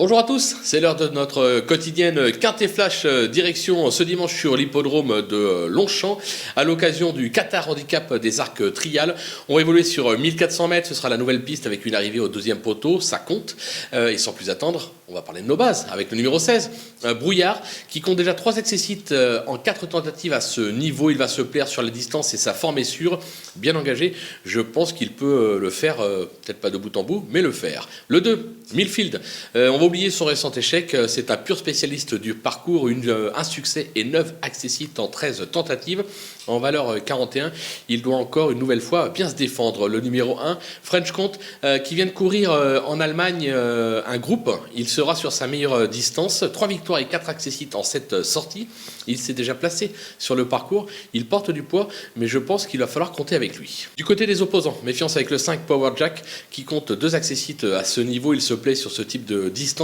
Bonjour à tous, c'est l'heure de notre quotidienne Quintet Flash direction ce dimanche sur l'hippodrome de Longchamp à l'occasion du Qatar Handicap des Arcs Trial. On va évoluer sur 1400 mètres, ce sera la nouvelle piste avec une arrivée au deuxième poteau, ça compte. Et sans plus attendre, on va parler de nos bases avec le numéro 16, Brouillard, qui compte déjà 3 accessites en 4 tentatives à ce niveau. Il va se plaire sur la distance et sa forme est sûre, bien engagé. Je pense qu'il peut le faire, peut-être pas de bout en bout, mais le faire. Le 2, Millfield, on va oublier son récent échec, c'est un pur spécialiste du parcours, un succès et 9 accessites en 13 tentatives. En valeur 41, il doit encore une nouvelle fois bien se défendre. Le numéro 1, French Comte, qui vient de courir en Allemagne un groupe. Il sera sur sa meilleure distance. 3 victoires et 4 accessites en 7 sorties. Il s'est déjà placé sur le parcours. Il porte du poids, mais je pense qu'il va falloir compter avec lui. Du côté des opposants, méfiance avec le 5 Power Jack, qui compte 2 accessites à ce niveau. Il se plaît sur ce type de distance.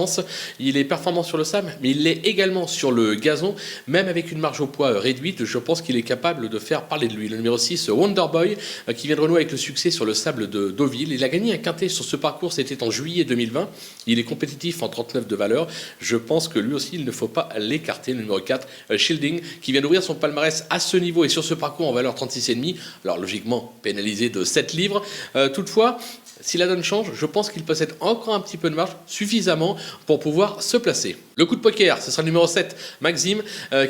Il est performant sur le sable, mais il l'est également sur le gazon. Même avec une marge au poids réduite, je pense qu'il est capable de faire parler de lui. Le numéro 6, Wonderboy, qui vient de renouer avec le succès sur le sable de Deauville. Il a gagné un quintet sur ce parcours, c'était en juillet 2020. Il est compétitif en 39 de valeur. Je pense que lui aussi, il ne faut pas l'écarter. Le numéro 4, Shielding, qui vient d'ouvrir son palmarès à ce niveau et sur ce parcours en valeur 36,5. Alors logiquement, pénalisé de 7 livres. Toutefois, si la donne change, je pense qu'il possède encore un petit peu de marge, suffisamment pour pouvoir se placer. Le coup de poker, ce sera le numéro 7, Maxime,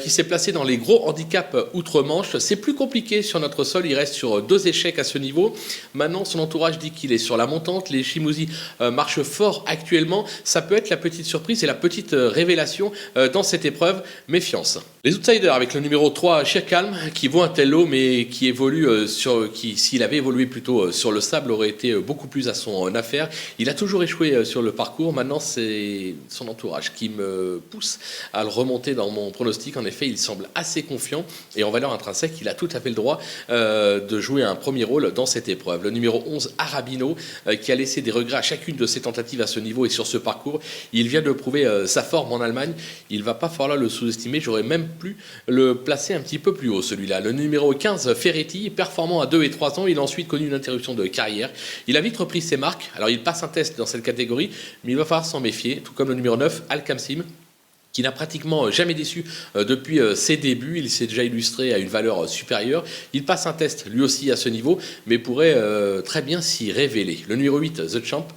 qui s'est placé dans les gros handicaps outre-Manche. C'est plus compliqué sur notre sol, il reste sur 2 échecs à ce niveau. Maintenant, son entourage dit qu'il est sur la montante. Les Chimouzi marchent fort actuellement. Ça peut être la petite surprise et la petite révélation dans cette épreuve. Méfiance. Les outsiders avec le numéro 3, Shirkalm, qui vaut un tel lot, mais qui évolue s'il avait évolué plutôt sur le sable, aurait été beaucoup plus à son affaire. Il a toujours échoué sur le parcours. Maintenant, c'est son entourage qui me pousse à le remonter dans mon pronostic. En effet, il semble assez confiant et en valeur intrinsèque, il a tout à fait le droit de jouer un premier rôle dans cette épreuve. Le numéro 11, Arabino, qui a laissé des regrets à chacune de ses tentatives à ce niveau et sur ce parcours. Il vient de prouver sa forme en Allemagne. Il ne va pas falloir le sous-estimer. J'aurais même pu le placer un petit peu plus haut, celui-là. Le numéro 15, Ferretti, performant à 2 et 3 ans. Il a ensuite connu une interruption de carrière. Il a vite repris ses marques. Alors, il passe un test dans cette catégorie, mais il va falloir s'en méfier, tout comme le numéro 9, Al-Kamsim, qui n'a pratiquement jamais déçu depuis ses débuts. Il s'est déjà illustré à une valeur supérieure. Il passe un test lui aussi à ce niveau, mais pourrait très bien s'y révéler. Le numéro 8, The Champ,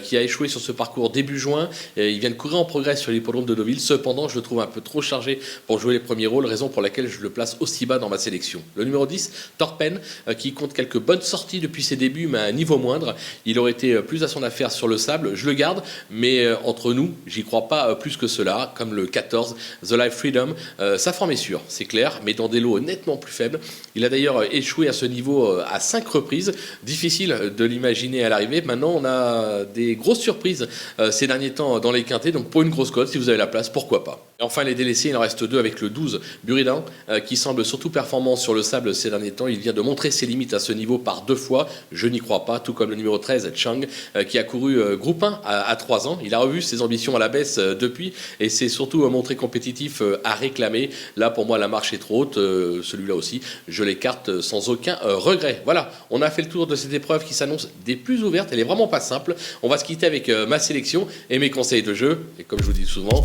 qui a échoué sur ce parcours début juin. Il vient de courir en progrès sur l'hippodrome de Deauville. Cependant, je le trouve un peu trop chargé pour jouer les premiers rôles, raison pour laquelle je le place aussi bas dans ma sélection. Le numéro 10, Torpen, qui compte quelques bonnes sorties depuis ses débuts, mais à un niveau moindre. Il aurait été plus à son affaire sur le sable. Je le garde, mais entre nous, j'y crois pas plus que cela, comme le 14, The Life Freedom. Sa forme est sûre, c'est clair, mais dans des lots nettement plus faibles. Il a d'ailleurs échoué à ce niveau à 5 reprises. Difficile de l'imaginer à l'arrivée. Maintenant, on a des grosses surprises ces derniers temps dans les quintets. Donc pour une grosse cote, si vous avez la place, pourquoi pas. Et enfin, les délaissés, il en reste 2 avec le 12, Buridan, qui semble surtout performant sur le sable ces derniers temps. Il vient de montrer ses limites à ce niveau par 2 fois. Je n'y crois pas, tout comme le numéro 13, Chang, qui a couru groupe 1 à 3 ans. Il a revu ses ambitions à la baisse depuis et c'est surtout montré compétitif à réclamer. Là, pour moi, la marche est trop haute. Celui-là aussi, je l'écarte sans aucun regret. Voilà, on a fait le tour de cette épreuve qui s'annonce des plus ouvertes. Elle est vraiment pas simple. On va se quitter avec ma sélection et mes conseils de jeu. Et comme je vous dis souvent,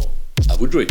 à vous de jouer.